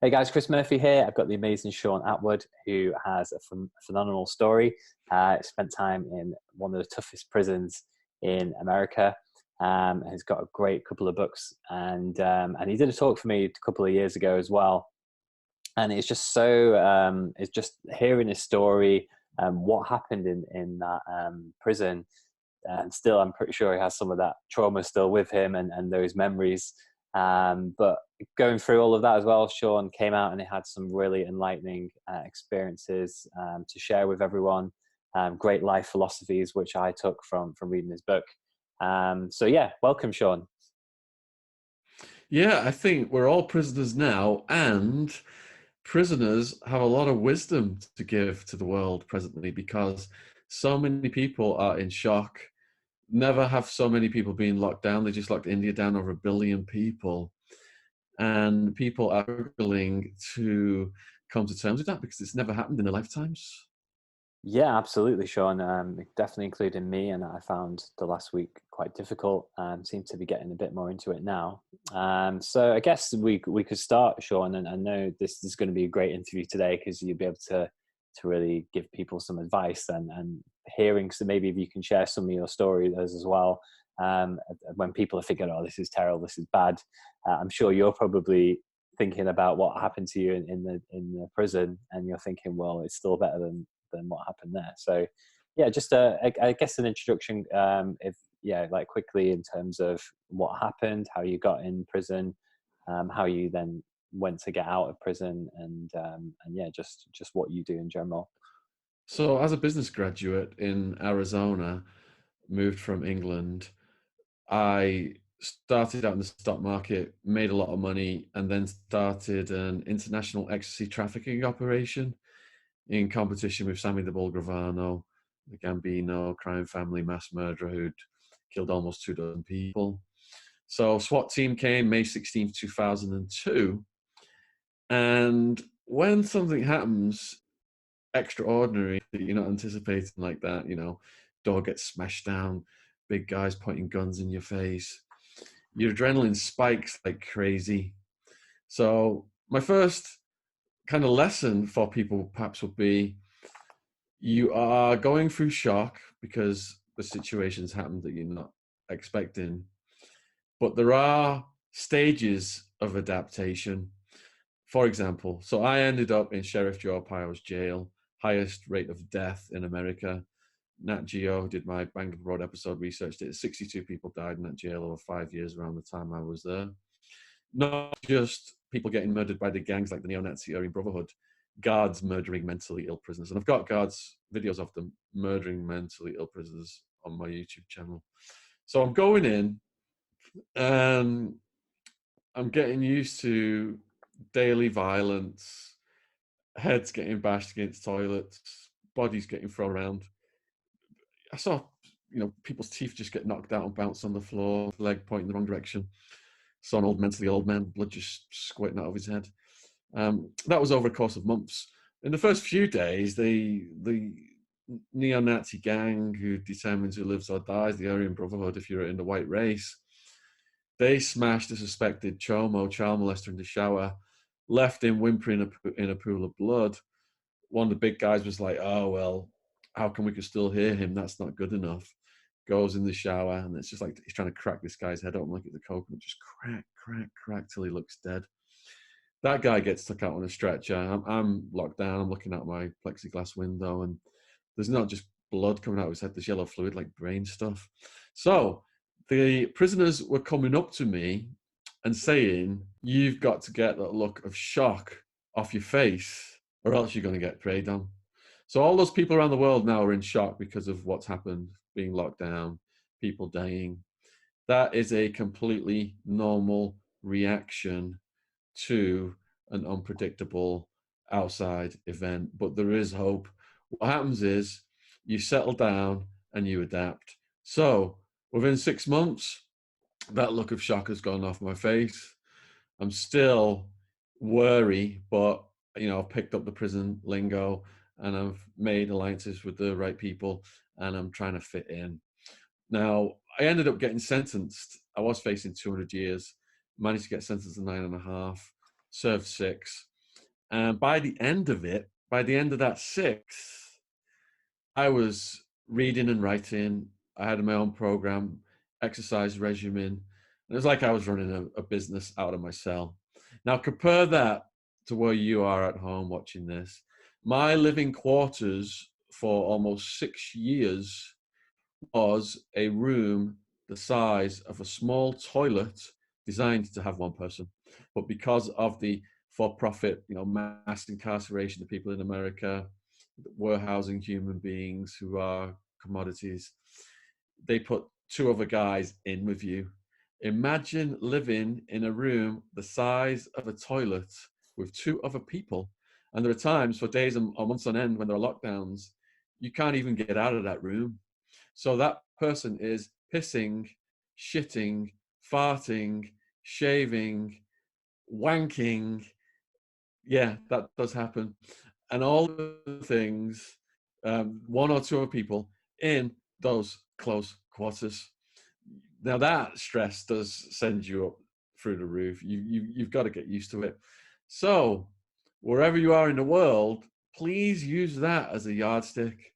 Hey guys, Chris Murphy here. I've got the amazing Shaun Attwood, who has a phenomenal story. Spent time in one of the toughest prisons in America. He's got a great couple of books, and he did a talk for me a couple of years ago as well. And it's just it's just hearing his story, what happened in that prison, and still I'm pretty sure he has some of that trauma still with him and those memories. But going through all of that as well, Shaun came out and he had some really enlightening experiences to share with everyone. Great life philosophies which I took from reading his book. So yeah, welcome, Shaun. Yeah, I think we're all prisoners now, and prisoners have a lot of wisdom to give to the world presently because so many people are in shock. Never have so many people been locked down. They just locked India down, over 1 billion people. And people are struggling to come to terms with that because it's never happened in their lifetimes. Yeah, absolutely, Shaun. Definitely including me, and I found the last week quite difficult. Seem to be getting a bit more into it now. So I guess we could start, Shaun, and I know this is going to be a great interview today because you'll be able to really give people some advice and hearing. So maybe if you can share some of your stories as well. When people are thinking, "Oh, this is terrible, this is bad," I'm sure you're probably thinking about what happened to you in the prison, and you're thinking, "Well, it's still better than what happened there." So yeah, just I guess an introduction, if yeah, like quickly in terms of what happened, how you got in prison, how you then went to get out of prison, and yeah, just what you do in general. So, as a business graduate in Arizona, moved from England, I started out in the stock market, made a lot of money, and then started an international ecstasy trafficking operation in competition with Sammy the Bull Gravano, the Gambino crime family mass murderer who'd killed almost 2 dozen people. So SWAT team came May 16th, 2002. And when something happens extraordinary that you're not anticipating, like that, door gets smashed down, big guys pointing guns in your face, your adrenaline spikes like crazy. So my first kind of lesson for people perhaps would be, you are going through shock because the situation's happened that you're not expecting, but there are stages of adaptation. For example, so I ended up in Sheriff Joe Arpaio's jail, highest rate of death in America. Nat Geo did my Bangor Road episode, researched it. 62 people died in that jail over 5 years around the time I was there. Not just people getting murdered by the gangs like the neo-Nazi Aryan Brotherhood, guards murdering mentally ill prisoners. And I've got guards, videos of them murdering mentally ill prisoners on my YouTube channel. So I'm going in and I'm getting used to daily violence, heads getting bashed against toilets, bodies getting thrown around. I saw, people's teeth just get knocked out and bounce on the floor, leg pointing the wrong direction. Saw an mentally old man, blood just squirting out of his head. That was over a course of months. In the first few days, the neo-Nazi gang who determines who lives or dies, the Aryan Brotherhood, if you're in the white race, they smashed a suspected chomo, child molester, in the shower, left him whimpering in a pool of blood. One of the big guys was like, "Oh, well, how come we can still hear him? That's not good enough." Goes in the shower, and it's just like he's trying to crack this guy's head open like it's a coconut, just crack, crack, crack till he looks dead. That guy gets took out on a stretcher. I'm locked down. I'm looking out my plexiglass window, and there's not just blood coming out of his head. There's yellow fluid, like brain stuff. So the prisoners were coming up to me and saying, "You've got to get that look of shock off your face, or else you're going to get preyed on." So all those people around the world now are in shock because of what's happened, being locked down, people dying. That is a completely normal reaction to an unpredictable outside event, but there is hope. What happens is you settle down and you adapt. So within 6 months, that look of shock has gone off my face. I'm still wary, but I've picked up the prison lingo and I've made alliances with the right people and I'm trying to fit in. Now, I ended up getting sentenced. I was facing 200 years, managed to get sentenced to 9.5. served 6. And by the end of it, by the end of that 6, I was reading and writing. I had my own program, exercise regimen. And it was like I was running a business out of my cell. Now, compare that to where you are at home watching this. My living quarters for almost 6 years was a room the size of a small toilet designed to have one person. But because of the for-profit, mass incarceration of people in America, warehousing human beings who are commodities, they put 2 other guys in with you. Imagine living in a room the size of a toilet with 2 other people. And there are times for days or months on end when there are lockdowns, you can't even get out of that room. So that person is pissing, shitting, farting, shaving, wanking. Yeah, that does happen. And all the things, 1 or 2 other people in those close quarters. Now that stress does send you up through the roof. You've got to get used to it. So wherever you are in the world, please use that as a yardstick.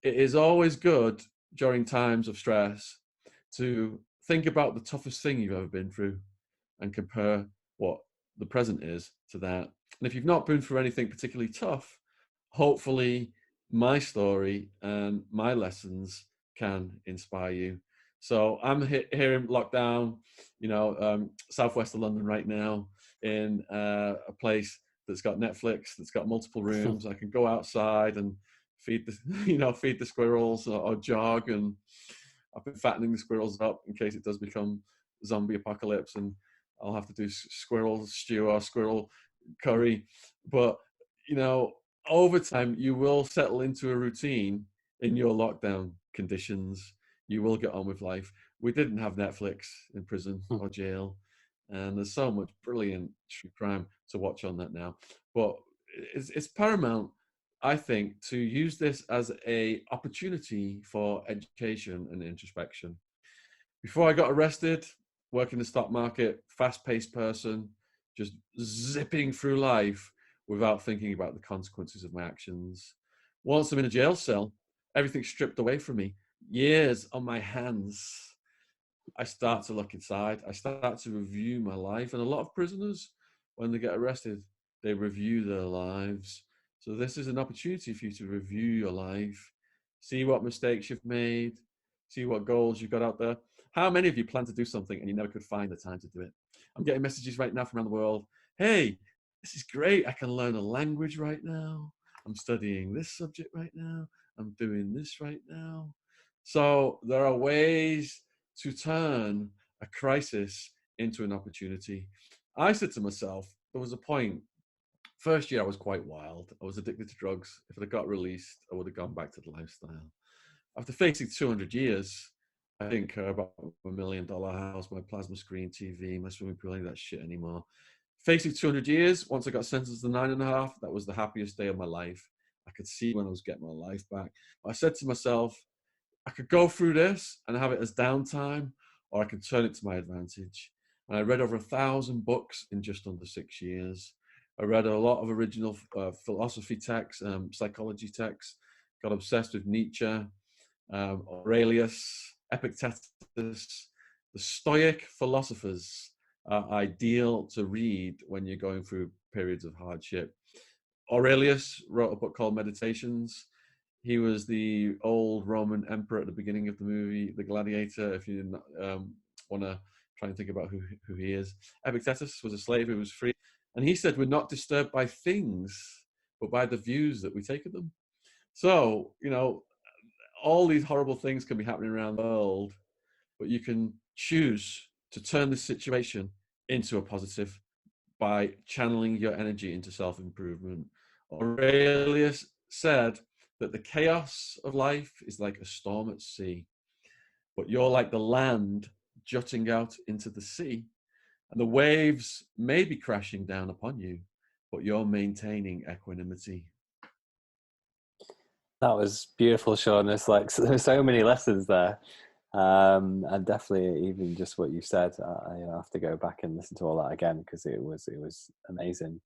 It is always good during times of stress to think about the toughest thing you've ever been through and compare what the present is to that. And if you've not been through anything particularly tough, hopefully my story and my lessons can inspire you. So I'm here in lockdown, southwest of London right now, in a place that's got Netflix, that's got multiple rooms. I can go outside and feed the feed the squirrels or jog, and I've been fattening the squirrels up in case it does become zombie apocalypse and I'll have to do squirrel stew or squirrel curry. But over time you will settle into a routine in your lockdown conditions. You will get on with life. We didn't have Netflix in prison or jail, and there's so much brilliant true crime to watch on that now. But it's paramount, I think, to use this as a opportunity for education and introspection. Before I got arrested, working the stock market, fast-paced person, just zipping through life without thinking about the consequences of my actions. Once I'm in a jail cell, everything's stripped away from me. Years on my hands. I start to look inside. I start to review my life. And a lot of prisoners, when they get arrested, they review their lives. So this is an opportunity for you to review your life, see what mistakes you've made, see what goals you've got out there. How many of you plan to do something and you never could find the time to do it? I'm getting messages right now from around the world. Hey, this is great. I can learn a language right now. I'm studying this subject right now. I'm doing this right now. So there are ways to turn a crisis into an opportunity. I said to myself, there was a point, first year I was quite wild. I was addicted to drugs. If it had got released, I would have gone back to the lifestyle. After facing 200 years, I didn't care about $1 million house, my plasma screen TV, my swimming pool, any of that shit anymore. Facing 200 years, once I got sentenced to 9.5, that was the happiest day of my life. I could see when I was getting my life back. I said to myself, I could go through this and have it as downtime, or I can turn it to my advantage. And I read over 1,000 books in just under 6 years. I read a lot of original philosophy texts, psychology texts, got obsessed with Nietzsche, Aurelius, Epictetus. The Stoic philosophers are ideal to read when you're going through periods of hardship. Aurelius wrote a book called Meditations. He was the old Roman emperor at the beginning of the movie, The Gladiator, if you want to try and think about who he is. Epictetus was a slave who was free. And he said, we're not disturbed by things, but by the views that we take of them. So, all these horrible things can be happening around the world, but you can choose to turn this situation into a positive by channeling your energy into self-improvement. Aurelius said that the chaos of life is like a storm at sea, but you're like the land jutting out into the sea, and the waves may be crashing down upon you, but you're maintaining equanimity. That was beautiful, Sean. There's so many lessons there. And definitely, even just what you said, I have to go back and listen to all that again because it was amazing.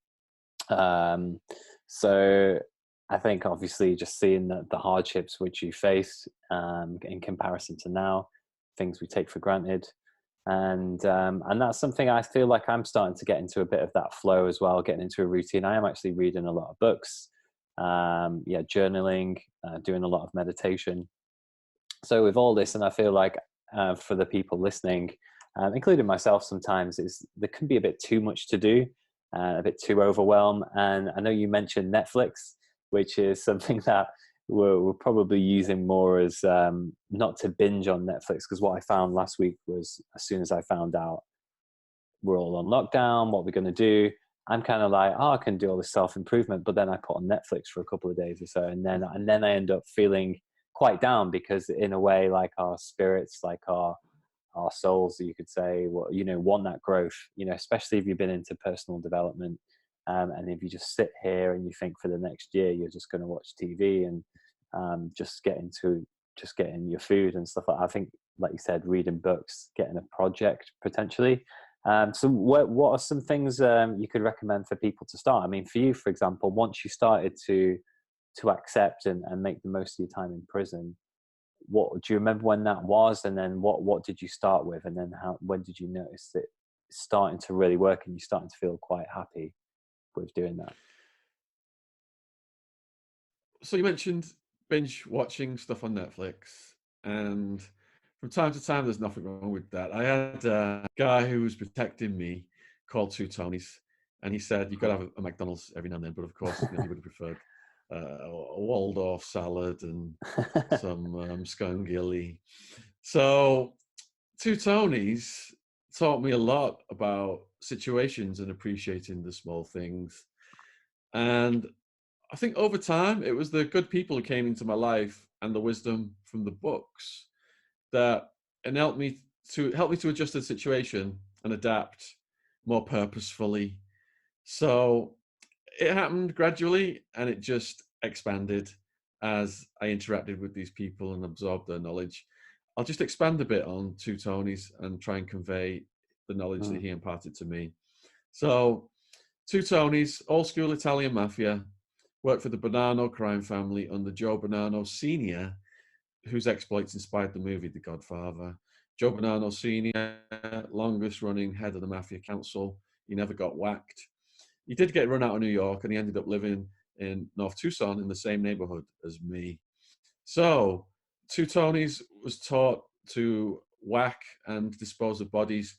Um, so I think obviously just seeing the hardships which you face in comparison to now, things we take for granted, and that's something I feel like I'm starting to get into a bit of that flow as well, getting into a routine. I am actually reading a lot of books, yeah, journaling, doing a lot of meditation. So with all this, and I feel like for the people listening, including myself, sometimes is there can be a bit too much to do, a bit too overwhelmed. And I know you mentioned Netflix, which is something that we're probably using more as not to binge on Netflix, because what I found last week was as soon as I found out we're all on lockdown, what we're going to do, I'm kind of like, oh, I can do all this self improvement, but then I put on Netflix for a couple of days or so, and then I end up feeling quite down because in a way, like our spirits, like our souls, you could say, well, want that growth, especially if you've been into personal development, and if you just sit here and you think for the next year you're just going to watch TV and just getting your food and stuff like that. I think, like you said, reading books, getting a project potentially. So what are some things you could recommend for people to start? I mean, for you, for example, once you started to accept and make the most of your time in prison, what do you remember when that was, and then what did you start with, and then when did you notice it starting to really work and you starting to feel quite happy with doing that? So you mentioned binge watching stuff on Netflix, and from time to time, there's nothing wrong with that. I had a guy who was protecting me called Two Tonys, and he said you've got to have a McDonald's every now and then, but of course, he would have preferred a Waldorf salad and some scungilly. So Two Tonys taught me a lot about situations and appreciating the small things. And I think over time, it was the good people who came into my life and the wisdom from the books that and help me to adjust to the situation and adapt more purposefully. So it happened gradually, and it just expanded as I interacted with these people and absorbed their knowledge. I'll just expand a bit on Two Tonys and try and convey the knowledge that Mm, he imparted to me. So, Two Tonys, old school Italian mafia, worked for the Bonanno crime family under Joe Bonanno Sr., whose exploits inspired the movie The Godfather. Joe Bonanno Sr., longest running head of the Mafia Council, he never got whacked. He did get run out of New York, and he ended up living in North Tucson in the same neighborhood as me. So, Two Tonys was taught to whack and dispose of bodies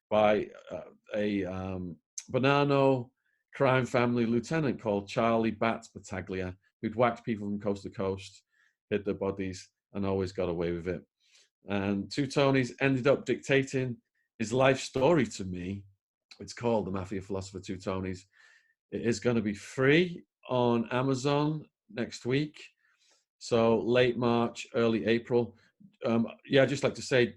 by a Bonanno crime family lieutenant called Charlie Bats Battaglia, who'd whacked people from coast to coast, hid their bodies, and always got away with it. And Two Tonys ended up dictating his life story to me. It's called The Mafia Philosopher Two Tonys. It is going to be free on Amazon next week. So late March, early April. Yeah, I'd just like to say,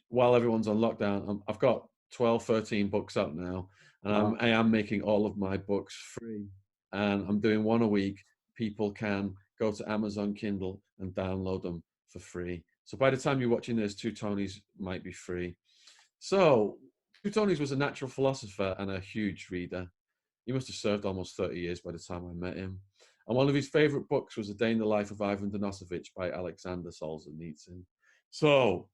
while everyone's on lockdown, I've got 12, 13 books out now, and wow. I am making all of my books free. And I'm doing one a week. People can go to Amazon Kindle and download them for free. So by the time you're watching this, Two Tonys might be free. So Two Tonys was a natural philosopher and a huge reader. He must have served almost 30 years by the time I met him. And one of his favorite books was A Day in the Life of Ivan Denisovich by Alexander Solzhenitsyn. So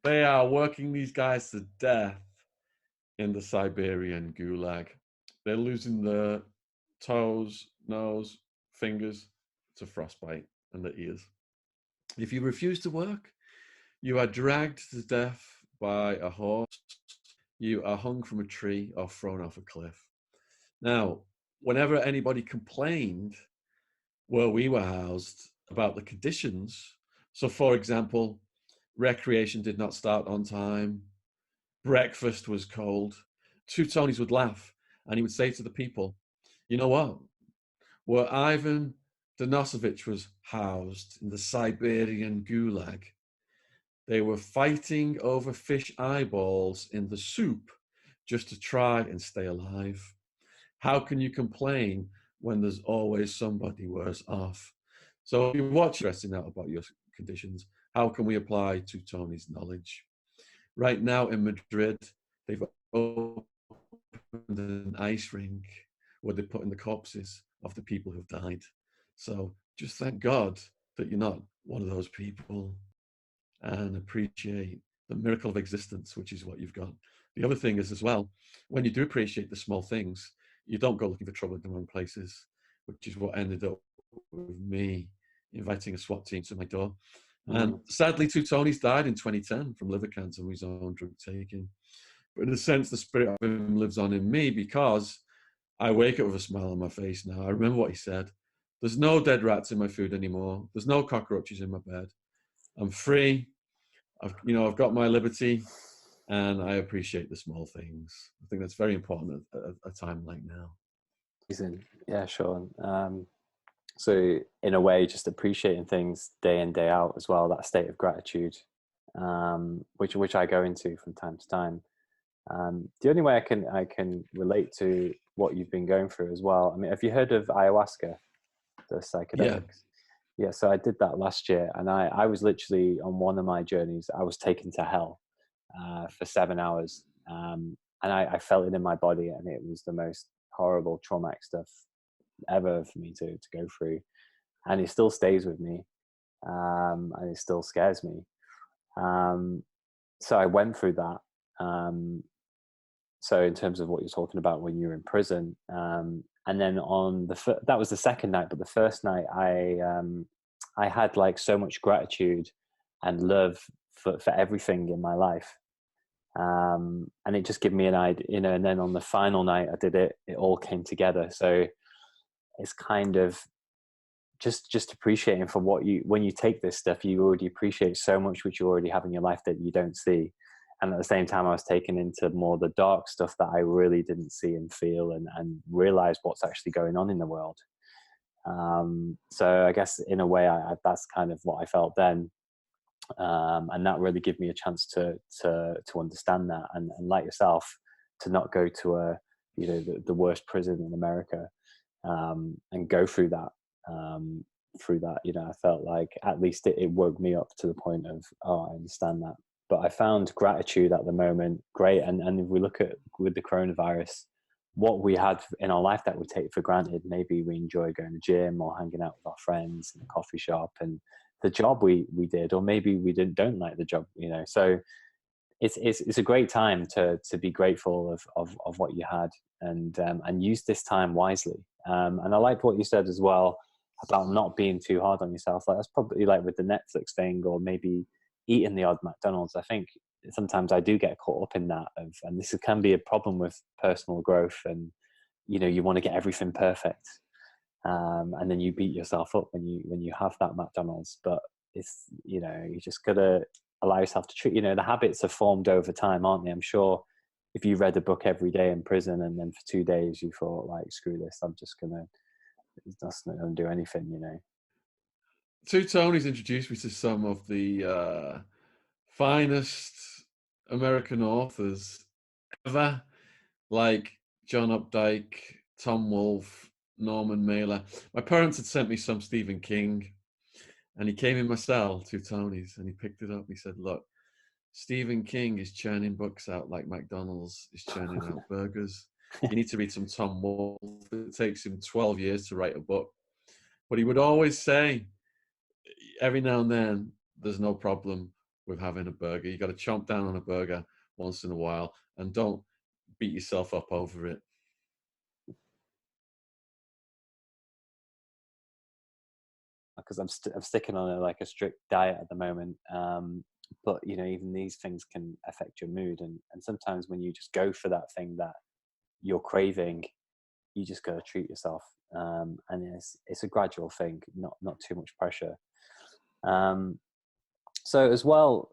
they are working these guys to death in the Siberian gulag. They're losing their toes, nose, fingers to frostbite and their ears. If you refuse to work, you are dragged to death by a horse. You are hung from a tree or thrown off a cliff. Now, whenever anybody complained where we were housed about the conditions, so for example, recreation did not start on time, breakfast was cold, Two Tonys would laugh and he would say to the people, you know what? Where Ivan Denisovich was housed in the Siberian gulag, they were fighting over fish eyeballs in the soup just to try and stay alive. How can you complain when there's always somebody worse off? So if you watch stressing out about your conditions, how can we apply to Tony's knowledge? Right now in Madrid, they've opened an ice rink where they put in the corpses of the people who've died. So just thank God that you're not one of those people, and appreciate the miracle of existence, which is what you've got. The other thing is as well, when you do appreciate the small things, you don't go looking for trouble in the wrong places, which is what ended up with me inviting a SWAT team to my door. And Mm. sadly, two Tonys died in 2010 from liver cancer and his own drug taking. But in a sense, the spirit of him lives on in me, because I wake up with a smile on my face now. I remember what he said. There's no dead rats in my food anymore. There's no cockroaches in my bed. I'm free. I've got my liberty, and I appreciate the small things. I think that's very important at a time like now. Yeah, sure. So in a way, just appreciating things day in, day out as well, that state of gratitude, which I go into from time to time. The only way I can relate to what you've been going through as well. I mean, have you heard of ayahuasca, the Yeah. psychedelics? Yeah, so I did that last year, and I was literally on one of my journeys. I was taken to hell for 7 hours, and I felt it in my body, and it was the most horrible, traumatic stuff ever for me to go through, and it still stays with me, and it still scares me. Um, so I went through that. So in terms of what you're talking about when you're in prison, and then on that was the second night, but the first night I had like so much gratitude and love for everything in my life, and it just gave me an idea, and then on the final night I did it, it all came together. So it's kind of just appreciating for what when you take this stuff, you already appreciate so much which you already have in your life that you don't see. And at the same time, I was taken into more the dark stuff that I really didn't see and feel, and realize what's actually going on in the world. So I guess in a way, that's kind of what I felt then. And that really gave me a chance to understand that, and like yourself, to not go to the worst prison in America, and go through that. I felt like at least it woke me up to the point of, oh, I understand that. But I found gratitude at the moment great. And if we look at with the coronavirus, what we had in our life that we take for granted, maybe we enjoy going to gym or hanging out with our friends in a coffee shop, and the job we did, or maybe we don't like the job, so it's a great time to be grateful of what you had, and use this time wisely. And I liked what you said as well about not being too hard on yourself. Like that's probably like with the Netflix thing, or maybe eating the odd McDonald's. I think sometimes I do get caught up in that, and this can be a problem with personal growth. And you want to get everything perfect, and then you beat yourself up when you have that McDonald's. But it's you just gotta allow yourself to treat. The habits are formed over time, aren't they? I'm sure if you read a book every day in prison, and then for 2 days you thought, like, screw this, that's not gonna do anything. Two Tonys introduced me to some of the finest American authors ever, like John Updike, Tom Wolfe, Norman Mailer. My parents had sent me some Stephen King, and he came in my cell, two Tonys, and he picked it up. He said, look, Stephen King is churning books out like McDonald's is churning out burgers. You need to read some Tom Wolfe. It takes him 12 years to write a book. But he would always say, every now and then, there's no problem with having a burger. You got to chomp down on a burger once in a while, and don't beat yourself up over it. Because I'm sticking on a strict diet at the moment, but even these things can affect your mood, and sometimes when you just go for that thing that you're craving, you just got to treat yourself, and it's a gradual thing, not too much pressure. So as well,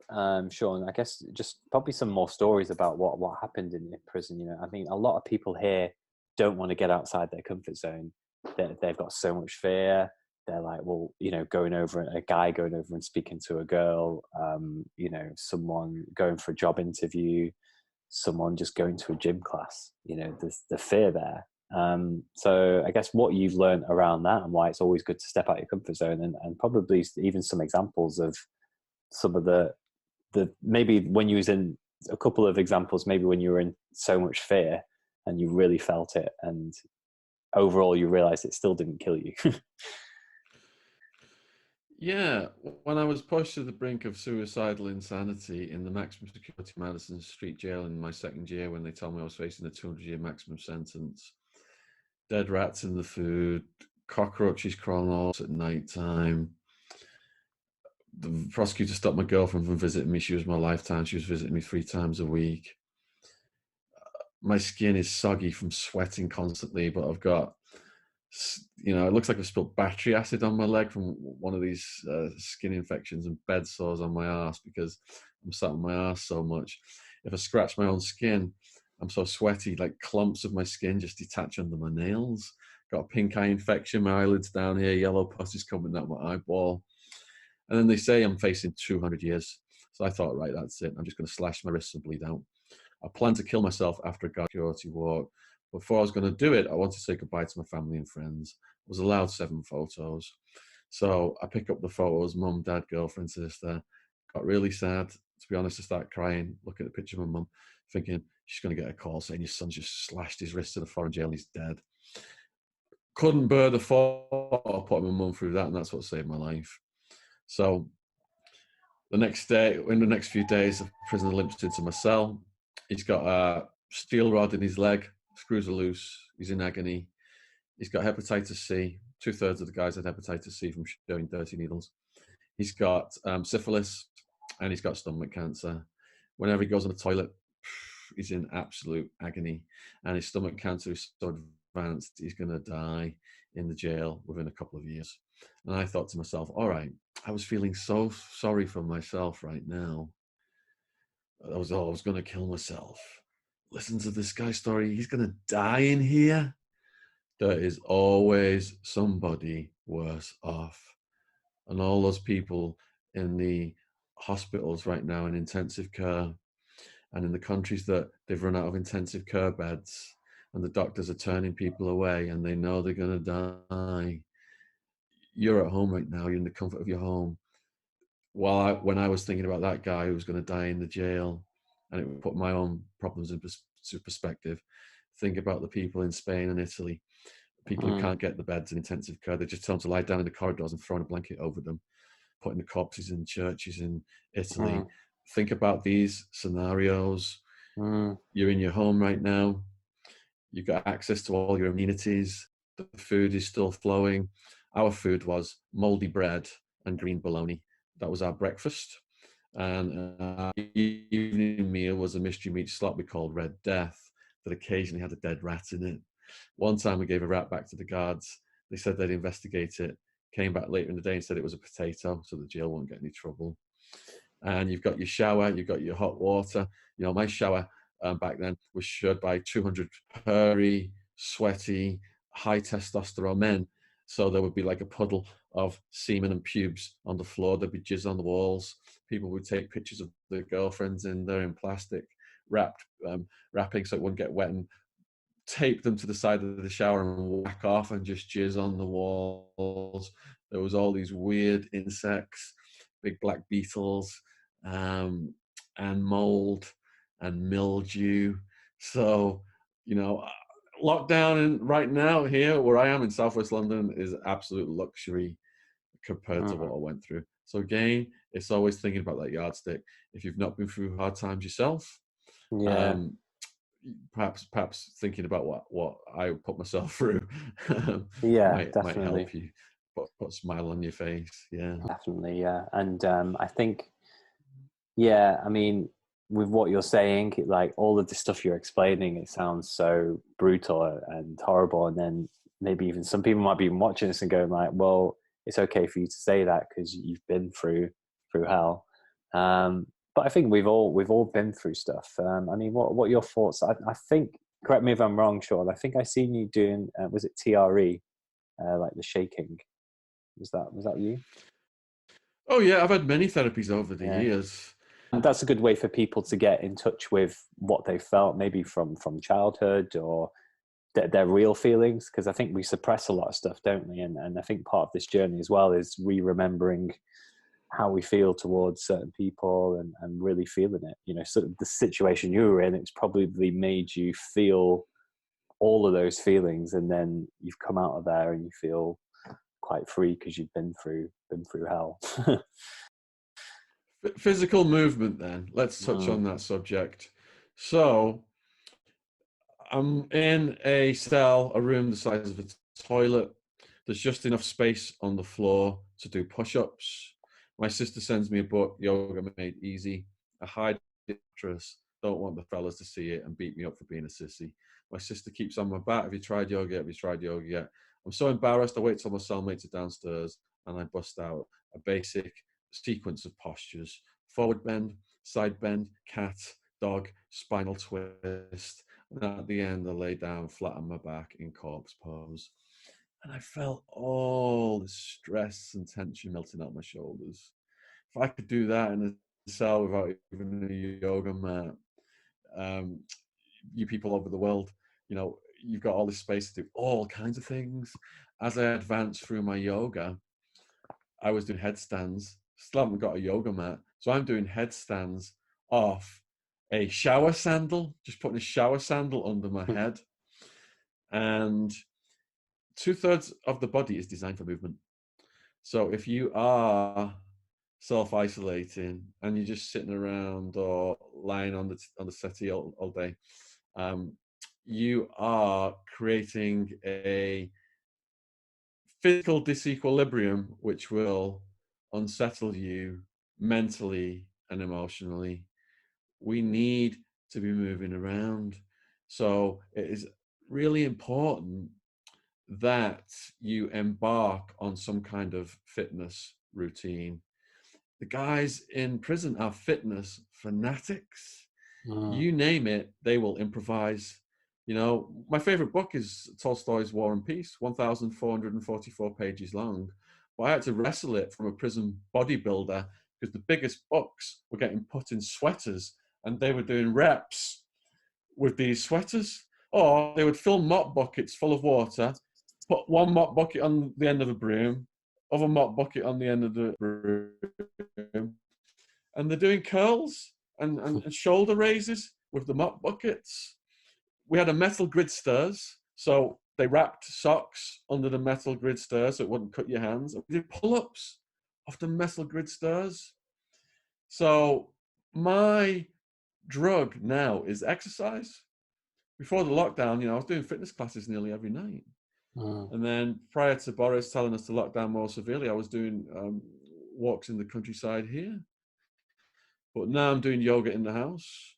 Shaun, I guess just probably some more stories about what happened in prison. I mean, a lot of people here don't want to get outside their comfort zone. They've got so much fear. They're like, well, a guy going over and speaking to a girl, someone going for a job interview, someone just going to a gym class. There's the fear there. So I guess what you've learned around that, and why it's always good to step out your comfort zone, and probably even some examples of some of the maybe when you was in a couple of examples, maybe when you were in so much fear and you really felt it, and overall you realized it still didn't kill you. Yeah, when I was pushed to the brink of suicidal insanity in the maximum security Madison Street jail in my second year, when they told me I was facing a 200-year maximum sentence, dead rats in the food, cockroaches crawling all at night time. The prosecutor stopped my girlfriend from visiting me. She was my lifetime. She was visiting me 3 times a week. My skin is soggy from sweating constantly, but I've got, it looks like I've spilled battery acid on my leg from one of these skin infections, and bed sores on my ass because I'm sat on my ass so much. If I scratch my own skin, I'm so sweaty, like clumps of my skin just detach under my nails. Got a pink eye infection, my eyelids down here, yellow pus is coming out my eyeball. And then they say I'm facing 200 years. So I thought, right, that's it. I'm just going to slash my wrists and bleed out. I planned to kill myself after a security walk. Before I was going to do it, I wanted to say goodbye to my family and friends. I was allowed 7 photos. So I pick up the photos, mum, dad, girlfriend, sister. Got really sad. To be honest, I started crying, looking at the picture of my mum, thinking she's going to get a call saying your son's just slashed his wrist in a foreign jail and he's dead. Couldn't bear the thought of putting my mum through that, and that's what saved my life. So the next day, in the next few days, the prisoner limps into my cell. He's got a steel rod in his leg, screws are loose, he's in agony. He's got hepatitis C. 2/3 of the guys had hepatitis C from showing dirty needles. He's got syphilis, and he's got stomach cancer. Whenever he goes on the toilet, he's in absolute agony, and his stomach cancer is so advanced, he's going to die in the jail within a couple of years. And I thought to myself, all right, I was feeling so sorry for myself right now. I was going to kill myself. Listen to this guy's story. He's going to die in here. There is always somebody worse off. And all those people in the hospitals right now in intensive care, and in the countries that they've run out of intensive care beds, and the doctors are turning people away and they know they're going to die. You're at home right now. You're in the comfort of your home. When I was thinking about that guy who was going to die in the jail, and it would put my own problems into perspective, think about the people in Spain and Italy, people who can't get the beds in intensive care. They just tell them to lie down in the corridors and throwing a blanket over them, putting the corpses in churches in Italy. Think about these scenarios. You're in your home right now. You've got access to all your amenities. The food is still flowing. Our food was moldy bread and green bologna. That was our breakfast. And our evening meal was a mystery meat slot we called Red Death that occasionally had a dead rat in it. One time we gave a rat back to the guards. They said they'd investigate it. Came back later in the day and said it was a potato, so the jail won't get any trouble. And you've got your shower, you've got your hot water. My shower back then was shared by 200 hairy, sweaty, high testosterone men. So there would be like a puddle of semen and pubes on the floor. There'd be jizz on the walls. People would take pictures of their girlfriends in there in plastic wrapping so it wouldn't get wet, and tape them to the side of the shower and whack off and just jizz on the walls. There was all these weird insects, big black beetles, and mold and mildew. So, lockdown right now here where I am in Southwest London is absolute luxury compared to what I went through. So again, it's always thinking about that yardstick. If you've not been through hard times yourself, Yeah. perhaps thinking about what I put myself through Yeah, might definitely. help you put a smile on your face. Yeah. Definitely, yeah. And I think, yeah, I mean, with what you're saying, like all of the stuff you're explaining, it sounds so brutal and horrible. And then maybe even some people might be even watching this and going like, well, it's okay for you to say that because you've been through hell. But I think we've all been through stuff. I mean, what are your thoughts? I think, correct me if I'm wrong, Sean. I think I seen you doing, was it TRE, like the shaking? Was that you? Oh yeah, I've had many therapies over the Yeah. years. And that's a good way for people to get in touch with what they felt, maybe from childhood or their real feelings, because I think we suppress a lot of stuff, don't we? And I think part of this journey as well is re-remembering how we feel towards certain people, and really feeling it. You know, sort of the situation you were in, it's probably made you feel all of those feelings, and then you've come out of there and you feel quite free because you've been through hell. Physical movement, then. Let's touch Mm. on that subject. So, I'm in a cell, a room the size of a toilet. There's just enough space on the floor to do push-ups. My sister sends me a book, Yoga Made Easy. I hide the mattress, don't want the fellas to see it and beat me up for being a sissy. My sister keeps on my back. Have you tried yoga yet? Have you tried yoga yet? I'm so embarrassed. I wait till my cellmates are downstairs and I bust out a basic sequence of postures. Forward bend, side bend, cat, dog, spinal twist. And at the end, I lay down flat on my back in corpse pose. And I felt all the stress and tension melting out my shoulders. If I could do that in a cell without even a yoga mat, you people over the world, you know, you've got all this space to do all kinds of things. As I advanced through my yoga, I was doing headstands. Still haven't got a yoga mat, so I'm doing headstands off a shower sandal, just putting a shower sandal under my head. And 2/3 of the body is designed for movement. So if you are self-isolating and you're just sitting around or lying on the settee all day, you are creating a physical disequilibrium which will unsettle you mentally and emotionally. We need to be moving around. So it is really important that you embark on some kind of fitness routine. The guys in prison are fitness fanatics. You name it, they will improvise. You know, my favorite book is Tolstoy's War and Peace, 1,444 pages long. But I had to wrestle it from a prison bodybuilder because the biggest books were getting put in sweaters and they were doing reps with these sweaters. Or they would fill mop buckets full of water, put one mop bucket on the end of a broom, other mop bucket on the end of the broom, and they're doing curls and shoulder raises with the mop buckets. We had a metal grid stairs, so they wrapped socks under the metal grid stairs so it wouldn't cut your hands. We did pull-ups off the metal grid stairs. So my drug now is exercise. Before the lockdown, you know, I was doing fitness classes nearly every night. And then prior to Boris telling us to lock down more severely, I was doing walks in the countryside here. But now I'm doing yoga in the house.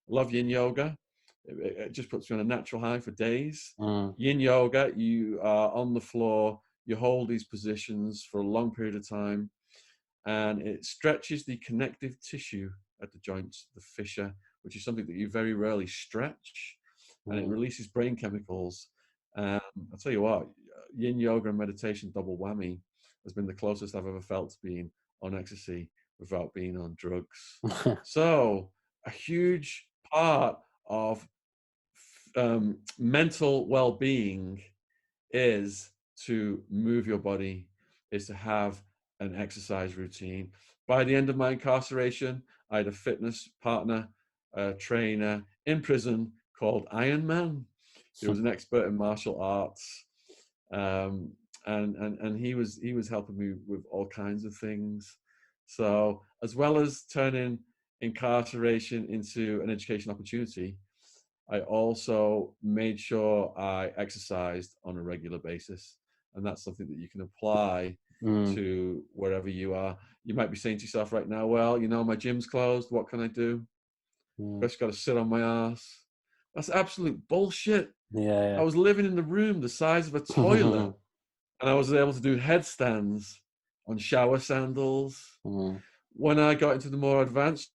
Love yin yoga. It just puts me on a natural high for days. Yin yoga, you are on the floor, you hold these positions for a long period of time, and it stretches the connective tissue at the joints, the fissure, which is something that you very rarely stretch, and it releases brain chemicals. I'll tell you what, yin yoga and meditation double whammy has been the closest I've ever felt to being on ecstasy without being on drugs. So a huge part of mental well-being is to move your body, is to have an exercise routine. By the end of my incarceration, I had a fitness partner, a trainer in prison called Iron Man. He was an expert in martial arts, and he was helping me with all kinds of things. So as well as turning incarceration into an education opportunity, I also made sure I exercised on a regular basis. And that's something that you can apply to wherever you are. You might be saying to yourself right now, well, you know, my gym's closed. What can I do? Just got to sit on my ass. That's absolute bullshit. I was living in the room the size of a toilet, and I was able to do headstands on shower sandals. When I got into the more advanced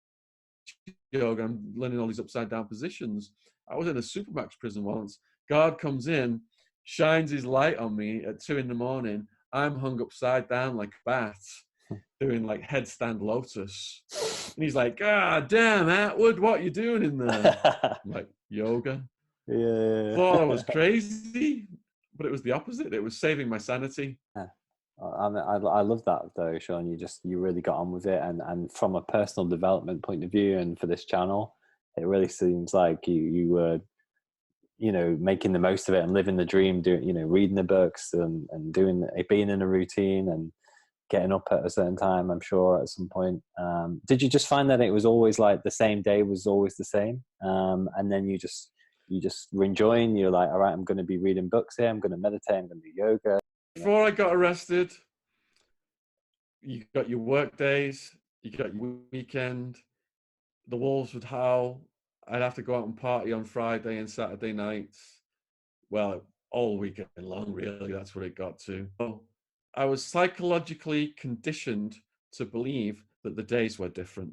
yoga, I'm learning all these upside down positions. I was in a Supermax prison once. Guard comes in, shines his light on me at 2 a.m. I'm hung upside down like a bat, doing like headstand lotus. And he's like, "God damn, Attwood, what are you doing in there?" I'm like, yoga. Thought I was crazy, but it was the opposite. It was saving my sanity. I love that though, Sean. You really got on with it, and from a personal development point of view, and for this channel, it really seems like you were, making the most of it and living the dream, doing, reading the books and doing being in a routine and getting up at a certain time. I'm sure at some point. Did you just find that it was always like the same day was always the same, and then you just were enjoying? You're like, all right, I'm going to be reading books here. I'm going to meditate. I'm going to do yoga. Before I got arrested, you got your work days, you got your weekend. The wolves would howl. I'd have to go out and party on Friday and Saturday nights. Well, all weekend long, really. That's what it got to. So I was psychologically conditioned to believe that the days were different.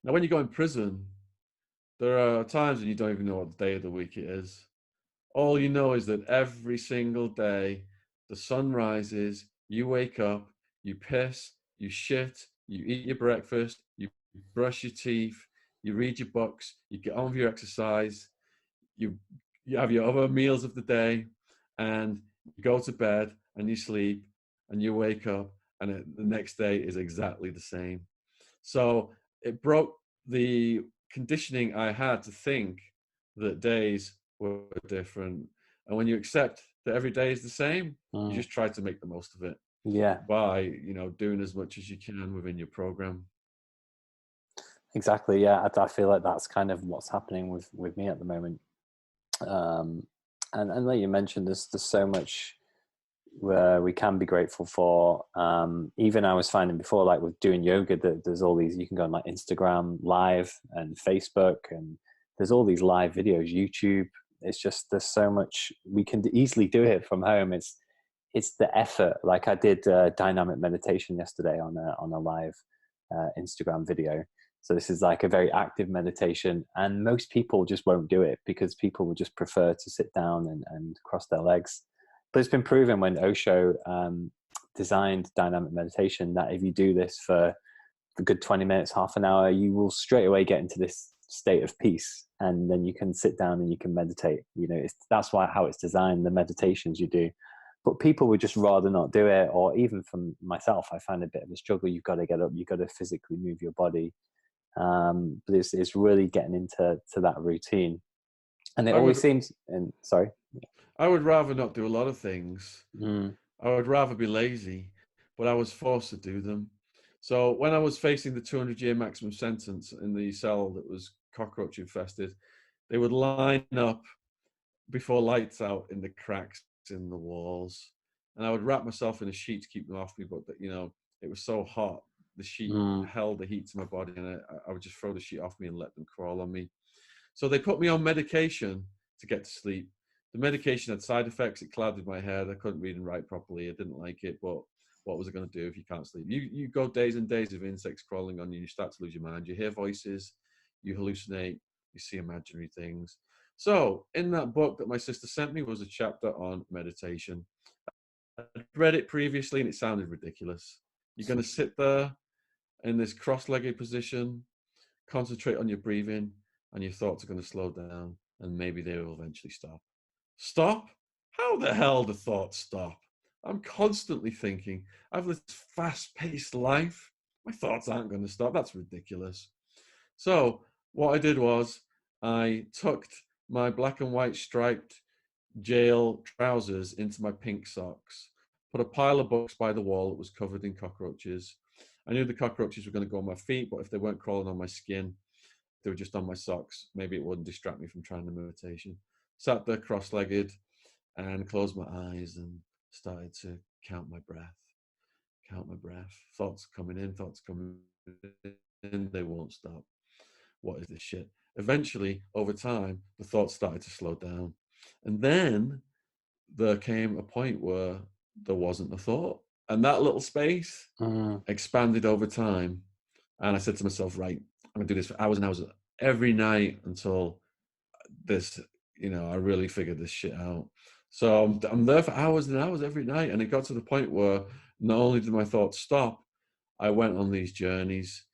Now, when you go in prison, there are times when you don't even know what day of the week it is. All you know is that every single day, the sun rises, you wake up, you piss, you shit, you eat your breakfast, you brush your teeth, you read your books, you get on with your exercise, you you have your other meals of the day, and you go to bed and you sleep and you wake up, and the next day is exactly the same. So it broke the conditioning I had to think that days were different. And when you accept that every day is the same, you Mm, just try to make the most of it yeah, by, doing as much as you can within your program. exactly. Yeah, I feel like that's kind of what's happening with me at the moment. Um, and like you mentioned, there's so much where we can be grateful for. Even I was finding before, like with doing yoga, that there's all these, you can go on like Instagram live and Facebook, and there's all these live videos, YouTube. It's just, there's so much, we can easily do it from home. It's the effort. Like I did dynamic meditation yesterday on a live Instagram video. So this is like a very active meditation, and most people just won't do it because people would just prefer to sit down and cross their legs. But it's been proven when Osho designed dynamic meditation that if you do this for a good 20 minutes, half an hour, you will straight away get into this state of peace, and then you can sit down and you can meditate. That's how it's designed, the meditations you do. But people would just rather not do it. Or even from myself, I find a bit of a struggle. You've got to get up, you've got to physically move your body. But it's really getting into that routine, and it I always would seems. And sorry. I would rather not do a lot of things. Mm, I would rather be lazy, but I was forced to do them. So when I was facing the 200-year maximum sentence in the cell that was cockroach infested, they would line up before lights out in the cracks in the walls, and I would wrap myself in a sheet to keep them off me. But it was so hot, the sheet mm, held the heat to my body, and I would just throw the sheet off me and let them crawl on me. So they put me on medication to get to sleep. The medication had side effects. It clouded my head. I couldn't read and write properly. I didn't like it, but what was it going to do if you can't sleep? You go days and days of insects crawling on you. You start to lose your mind. You hear voices. You hallucinate. You see imaginary things. So in that book that my sister sent me was a chapter on meditation. I'd read it previously and it sounded ridiculous. You're going to sit there in this cross-legged position, concentrate on your breathing, and your thoughts are going to slow down, and maybe they will eventually stop. Stop? How the hell do thoughts stop? I'm constantly thinking. I have this fast-paced life. My thoughts aren't going to stop. That's ridiculous. So what I did was I tucked my black and white striped jail trousers into my pink socks, put a pile of books by the wall that was covered in cockroaches. I knew the cockroaches were going to go on my feet, but if they weren't crawling on my skin, they were just on my socks. Maybe it wouldn't distract me from trying the meditation. Sat there cross-legged and closed my eyes and started to count my breath. Count my breath. Thoughts coming in, thoughts coming in. They won't stop. What is this shit? Eventually, over time, the thoughts started to slow down. And then there came a point where there wasn't a thought. And that little space mm, expanded over time. And I said to myself, right, I'm going to do this for hours and hours every night until this, I really figured this shit out. So I'm there for hours and hours every night. And it got to the point where not only did my thoughts stop, I went on these journeys.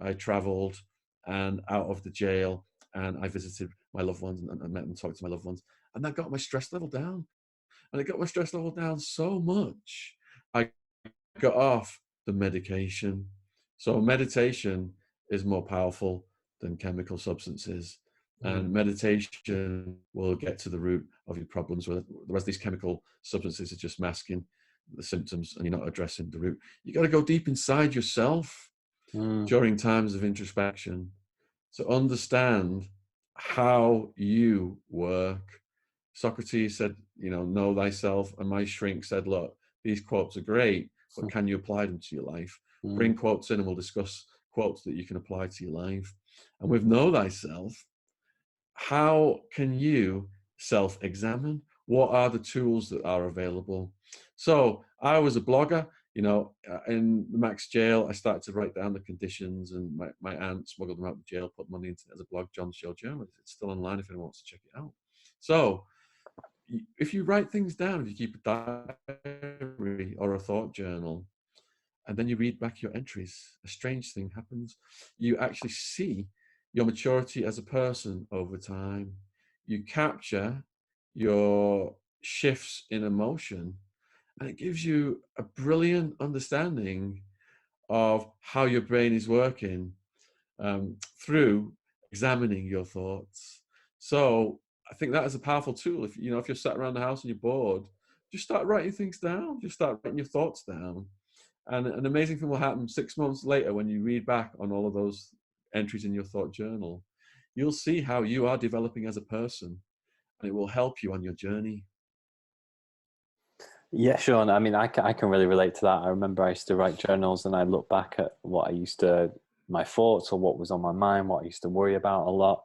I traveled and out of the jail, and I visited my loved ones and met and talked to my loved ones. And that got my stress level down. And it got my stress level down so much. I got off the medication. So meditation is more powerful than chemical substances. Mm. And meditation will get to the root of your problems, whereas these chemical substances are just masking the symptoms and you're not addressing the root. You got to go deep inside yourself Mm. during times of introspection to understand how you work. Socrates said, know thyself. And my shrink said, look, these quotes are great, but can you apply them to your life? Mm. Bring quotes in and we'll discuss quotes that you can apply to your life. And with know thyself, how can you self-examine? What are the tools that are available? So I was a blogger, in the Max jail. I started to write down the conditions, and my aunt smuggled them out of jail, put money into it as a blog, John's Show Journal. It's still online if anyone wants to check it out. So if you write things down, if you keep a diary or a thought journal, and then you read back your entries, a strange thing happens. You actually see your maturity as a person over time. You capture your shifts in emotion, and it gives you a brilliant understanding of how your brain is working through examining your thoughts. So I think that is a powerful tool. If you're sat around the house and you're bored, just start writing things down. Just start writing your thoughts down, and an amazing thing will happen 6 months later when you read back on all of those entries in your thought journal. You'll see how you are developing as a person, and it will help you on your journey. Yeah, Sean. I mean, I can really relate to that. I remember I used to write journals and I look back at my thoughts or what was on my mind, what I used to worry about a lot.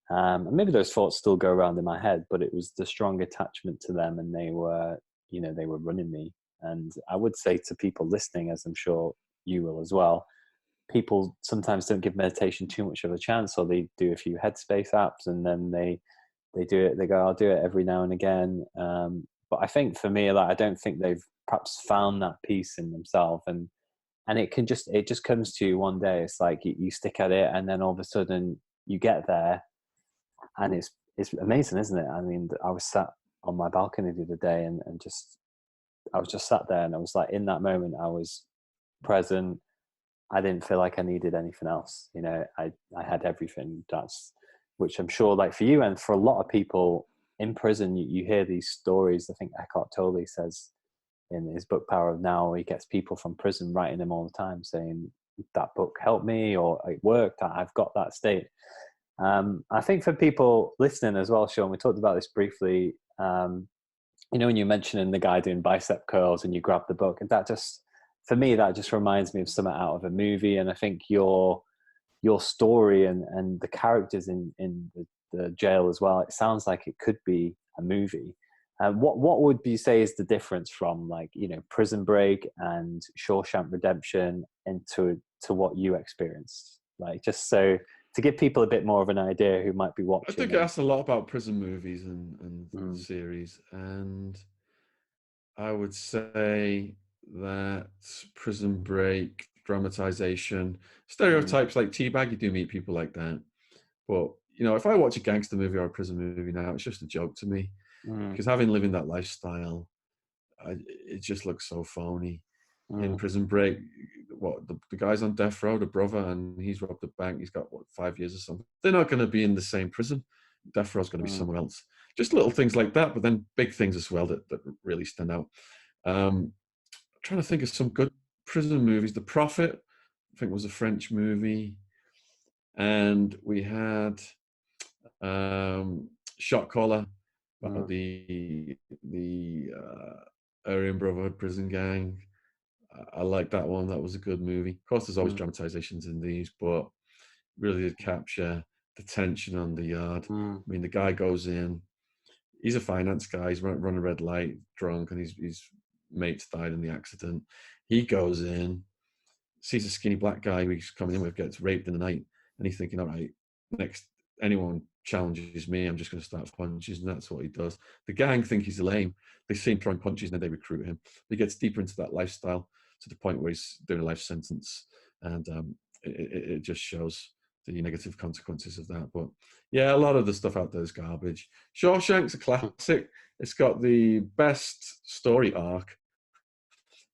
And maybe those thoughts still go around in my head, but it was the strong attachment to them, and they were running me. And I would say to people listening, as I'm sure you will as well, people sometimes don't give meditation too much of a chance, or they do a few headspace apps and then they do it. They go, I'll do it every now and again. But I think for me, like, I don't think they've perhaps found that peace in themselves, and it just comes to you one day. It's like you stick at it, and then all of a sudden you get there, and it's amazing, isn't it? I mean, I was sat on my balcony the other day, and just I was just sat there, and I was like, in that moment, I was present. I didn't feel like I needed anything else. I had everything. Which I'm sure, like for you and for a lot of people in prison, you hear these stories. I think Eckhart Tolle says in his book Power of Now, he gets people from prison writing him all the time saying that book helped me, or it worked. I've got that state. I think for people listening as well, Sean, we talked about this briefly. When you're mentioning the guy doing bicep curls and you grab the book, and for me, that just reminds me of something out of a movie. And I think your story and the characters in the jail as well, it sounds like it could be a movie. What would you say is the difference from, like, Prison Break and Shawshank Redemption into what you experienced? Like, just so to give people a bit more of an idea who might be I watching. think I asked a lot about prison movies and Mm. series, and I would say that Prison Break, dramatization, Mm. stereotypes like Teabag, you do meet people like that. But, if I watch a gangster movie or a prison movie now, it's just a joke to me. Mm. Because having lived in that lifestyle, it just looks so phony. In Mm. Prison Break, the guy's on death row, the brother, and he's robbed a bank. He's got 5 years or something. They're not going to be in the same prison. Death row's going to be Mm. somewhere else. Just little things like that, but then big things as well that really stand out. I'm trying to think of some good prison movies. The Prophet, I think, was a French movie, and we had Shot Caller about Mm. the Aryan Brotherhood prison gang. I like that one. That was a good movie. Of course, there's always Mm. dramatizations in these, but really did capture the tension on the yard. Mm. I mean, the guy goes in. He's a finance guy. He's running a red light, drunk, and his mates died in the accident. He goes in, sees a skinny black guy who he's coming in with, gets raped in the night, and he's thinking, all right, next anyone challenges me, I'm just going to start punches, and that's what he does. The gang think he's lame. They see him throwing punches, and then they recruit him. He gets deeper into that lifestyle to the point where he's doing a life sentence, and it just shows the negative consequences of that. But yeah, a lot of the stuff out there is garbage. Shawshank's a classic. It's got the best story arc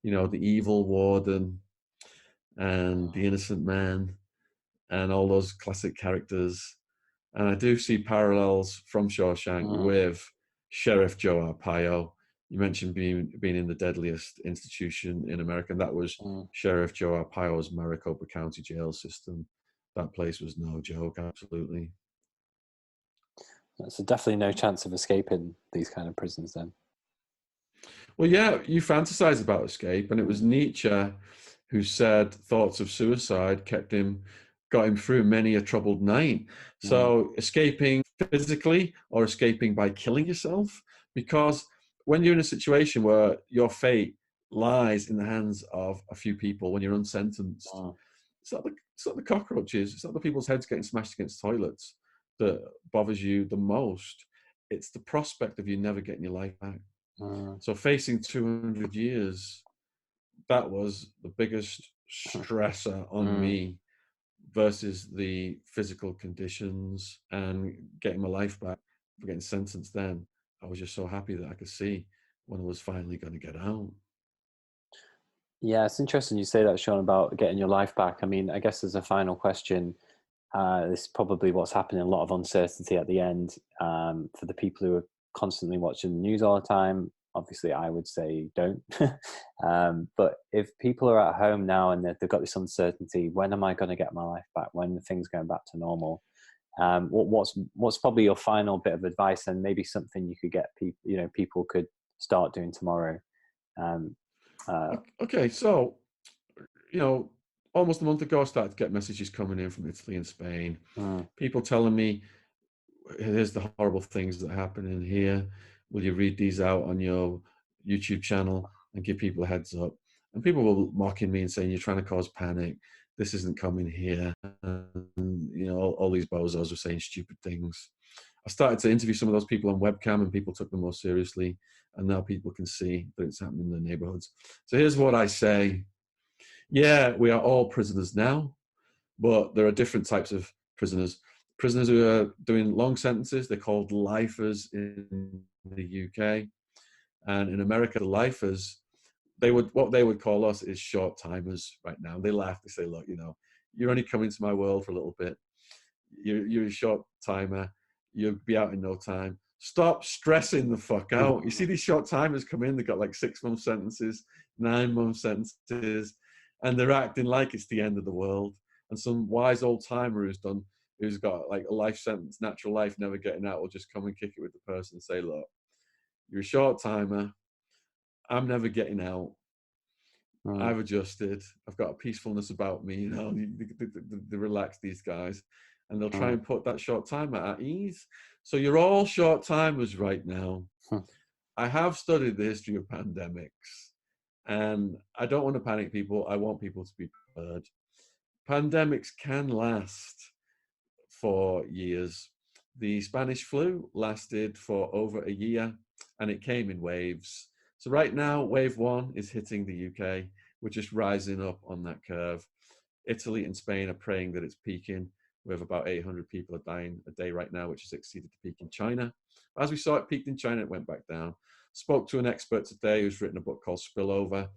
you know, the evil warden and the innocent man and all those classic characters. And I do see parallels from Shawshank Mm, with Sheriff Joe Arpaio. You mentioned being in the deadliest institution in America, and that was mm. Sheriff Joe Arpaio's Maricopa County jail system. That place was no joke, absolutely. So definitely no chance of escaping these kind of prisons then. Well, yeah, you fantasize about escape, and it was Mm, Nietzsche who said thoughts of suicide got him through many a troubled night. mm, So, escaping physically or escaping by killing yourself, because when you're in a situation where your fate lies in the hands of a few people, when you're unsentenced, mm, it's not the cockroaches, it's not the people's heads getting smashed against toilets that bothers you the most. It's the prospect of you never getting your life back. mm, So facing 200 years, that was the biggest stressor on mm. me versus the physical conditions and getting my life back for getting sentenced then. I was just so happy that I could see when I was finally going to get out. Yeah, it's interesting you say that, Sean, about getting your life back. I mean, I guess as a final question, this is probably what's happening, a lot of uncertainty at the end for the people who are constantly watching the news all the time. Obviously, I would say don't. But if people are at home now and they've got this uncertainty, when am I going to get my life back? When are things going back to normal? What's probably your final bit of advice, and maybe something you could get people, people could start doing tomorrow? Um, uh, Okay, so, you know, almost a month ago, I started to get messages coming in from Italy and Spain. mm, People telling me, here's the horrible things that happen in here. Will you read these out on your YouTube channel and give people a heads up? And people were mocking me and saying, you're trying to cause panic. This isn't coming here. And, you know, all these bozos were saying stupid things. I started to interview some of those people on webcam and people took them more seriously. And now people can see that it's happening in their neighborhoods. So here's what I say. Yeah, we are all prisoners now, but there are different types of prisoners. Prisoners who are doing long sentences, they're called lifers in the UK. And in America, the lifers, what they would call us is short timers right now. They laugh, they say, look, you know, you're only coming to my world for a little bit. You're a short timer. You'll be out in no time. Stop stressing the fuck out. You see these short timers come in, they've got like 6-month sentences, 9-month sentences, and they're acting like it's the end of the world. And some wise old timer who's got like a life sentence, natural life, never getting out, will just come and kick it with the person and say, look, you're a short timer. I'm never getting out. mm, I've adjusted. I've got a peacefulness about me. You know, they relax these guys, and they'll try mm, and put that short timer at ease. So you're all short timers right now. mm, I have studied the history of pandemics, and I don't want to panic people. I want people to be prepared. Pandemics can last for years. The Spanish flu lasted for over a year and it came in waves. So, right now, wave one is hitting the UK. We're just rising up on that curve. Italy and Spain are praying that it's peaking. We have about 800 people are dying a day right now, which has exceeded the peak in China. As we saw, it peaked in China, it went back down. Spoke to an expert today who's written a book called Spillover.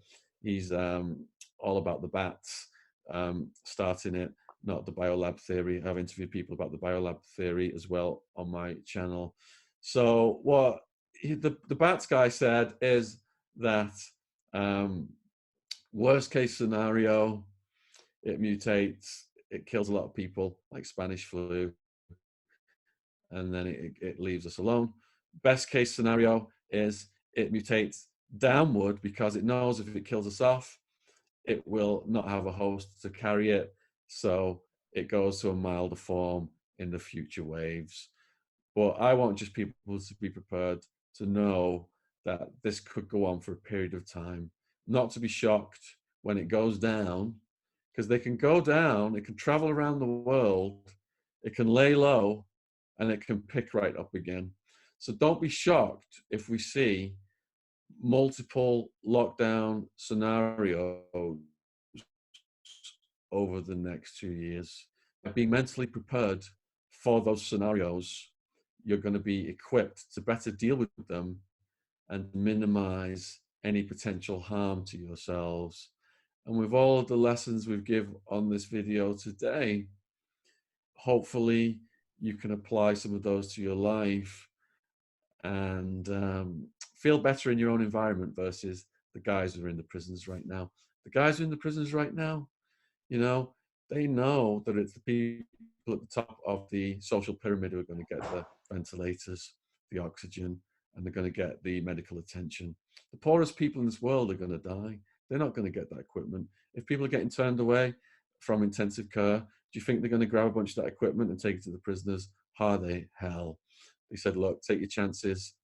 He's all about the bats, starting it, not the biolab theory. I've interviewed people about the biolab theory as well on my channel. So what the bats guy said is that um, worst case scenario, it mutates, it kills a lot of people, like Spanish flu, and then it leaves us alone. Best case scenario is it mutates downward because it knows if it kills us off, it will not have a host to carry it. So it goes to a milder form in the future waves. But I want just people to be prepared to know that this could go on for a period of time, not to be shocked when it goes down, because they can go down, it can travel around the world, it can lay low, and it can pick right up again. So don't be shocked if we see multiple lockdown scenarios over the next 2 years. By being mentally prepared for those scenarios, you're going to be equipped to better deal with them and minimize any potential harm to yourselves. And with all of the lessons we've given on this video today, hopefully you can apply some of those to your life and feel better in your own environment versus the guys who are in the prisons right now. The guys who are in the prisons right now, you know, they know that it's the people at the top of the social pyramid who are going to get the ventilators, the oxygen, and they're going to get the medical attention. The poorest people in this world are going to die. They're not going to get that equipment. If people are getting turned away from intensive care, do you think they're going to grab a bunch of that equipment and take it to the prisoners? Hardy hell. They said, look, take your chances.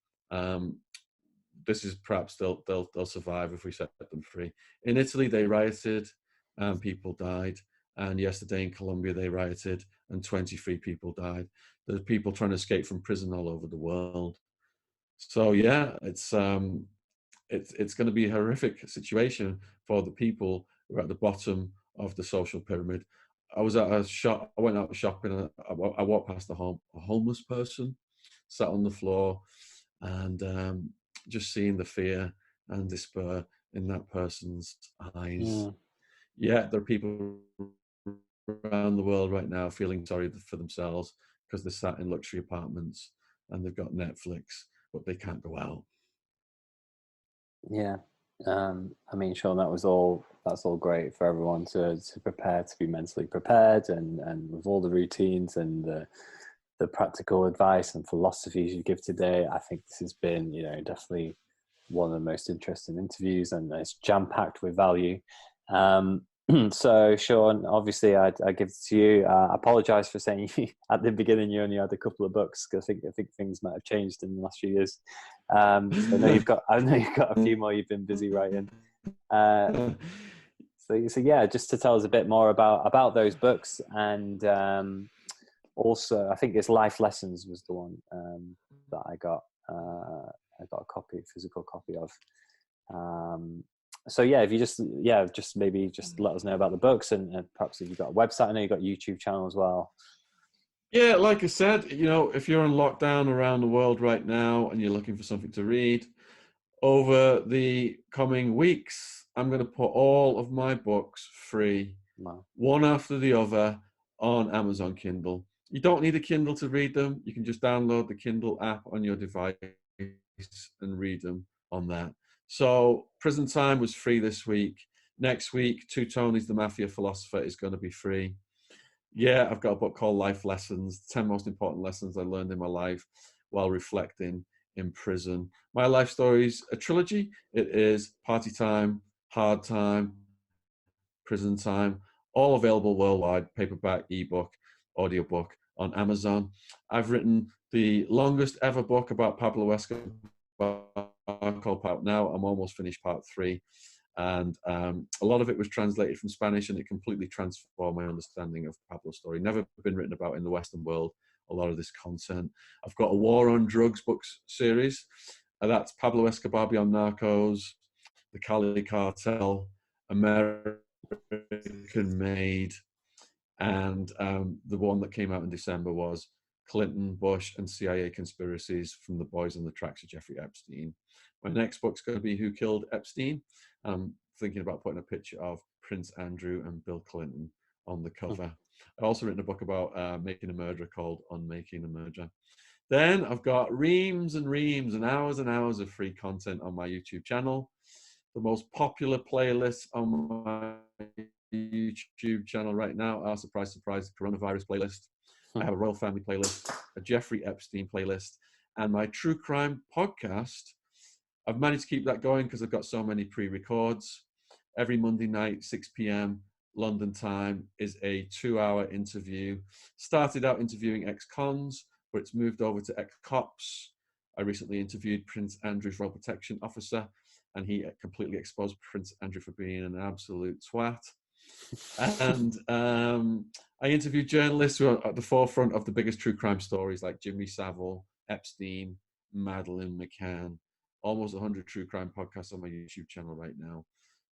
This is perhaps they'll survive if we set them free. In Italy, they rioted and people died. And yesterday in Colombia, they rioted and 23 people died. There's people trying to escape from prison all over the world. So yeah, it's going to be a horrific situation for the people who are at the bottom of the social pyramid. I was at a shop. I went out shopping. And I walked past a homeless person sat on the floor, and just seeing the fear and despair in that person's eyes. Mm. Yeah, there are people around the world right now feeling sorry for themselves because they're sat in luxury apartments and they've got Netflix, but they can't go out. Yeah. I mean, Sean, that's all great for everyone to prepare, to be mentally prepared, and with all the routines and the practical advice and philosophies you give today. I think this has been, definitely one of the most interesting interviews, and it's jam packed with value. So, Sean, obviously, I give it to you. I apologize for saying at the beginning you only had a couple of books, because I think things might have changed in the last few years. So I know you've got a few more you've been busy writing. Uh, so yeah, just to tell us a bit more about those books, and also I think it's Life Lessons was the one that I got. I got a physical copy of. So yeah, if you just maybe just let us know about the books, and perhaps if you've got a website. I know you've got a YouTube channel as well. Yeah, like I said, if you're in lockdown around the world right now and you're looking for something to read, over the coming weeks, I'm going to put all of my books free, Wow. one after the other, on Amazon Kindle. You don't need a Kindle to read them. You can just download the Kindle app on your device and read them on that. So Prison Time was free this week. Next week, Two Tonys, the Mafia Philosopher, is going to be free. Yeah, I've got a book called Life Lessons, 10 Most Important Lessons I Learned in My Life While Reflecting in Prison. My life story is a trilogy. It is Party Time, Hard Time, Prison Time, all available worldwide, paperback, ebook, audiobook on Amazon. I've written the longest ever book about Pablo Escobar called Part Now. I'm almost finished part 3. And a lot of it was translated from Spanish, and it completely transformed my understanding of Pablo's story. Never been written about in the Western world, a lot of this content. I've got a War on Drugs books series. That's Pablo Escobar Beyond Narcos, The Cali Cartel, American Made, and the one that came out in December was Clinton, Bush, and CIA Conspiracies from the Boys on the Tracks of Jeffrey Epstein. My next book's going to be Who Killed Epstein. I'm thinking about putting a picture of Prince Andrew and Bill Clinton on the cover. I've also written a book about making a murderer called Unmaking a Murderer. Then I've got reams and reams and hours of free content on my YouTube channel. The most popular playlists on my YouTube channel right now are, surprise, surprise, coronavirus playlist. I have a royal family playlist, a Jeffrey Epstein playlist, and my true crime podcast. I've managed to keep that going because I've got so many pre-records. Every Monday night, 6 p.m. London time, is a 2-hour interview. Started out interviewing ex-cons, but it's moved over to ex-cops. I recently interviewed Prince Andrew's Royal Protection Officer, and he completely exposed Prince Andrew for being an absolute twat. And I interviewed journalists who are at the forefront of the biggest true crime stories, like Jimmy Savile, Epstein, Madeleine McCann. Almost 100 true crime podcasts on my YouTube channel right now.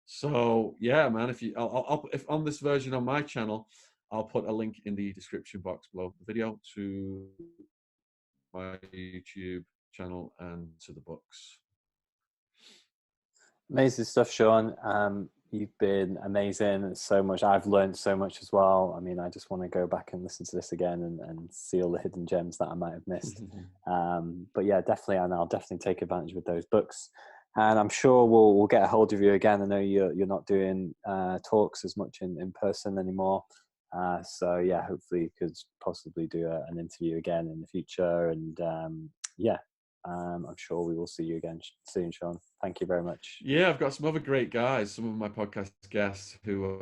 So yeah, man, if on this version on my channel, I'll put a link in the description box below the video to my YouTube channel and to the books. Amazing stuff, Shaun. You've been amazing. There's so much. I've learned so much as well. I mean, I just want to go back and listen to this again and see all the hidden gems that I might have missed. But yeah, definitely, and I'll definitely take advantage with those books. And I'm sure we'll get a hold of you again. I know you're not doing talks as much in person anymore. So yeah, hopefully you could possibly do an interview again in the future. And yeah, I'm sure we will see you again soon, Shaun. Thank you very much. Yeah, I've got some other great guys, some of my podcast guests who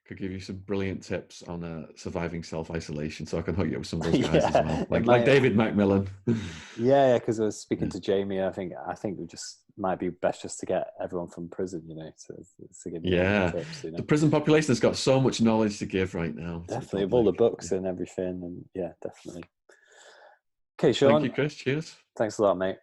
could give you some brilliant tips on surviving self-isolation. So I can hook you up with some of those guys as well, Yeah, it like might. David Macmillan. Yeah, because I was speaking Yeah. to Jamie. I think we just might be best just to get everyone from prison, to give me Yeah, tips. the prison population has got so much knowledge to give right now. To the Definitely of all the public. books Yeah. and everything, and yeah, definitely. Okay, Thank you, Shaun. Chris. Cheers. Thanks a lot, mate.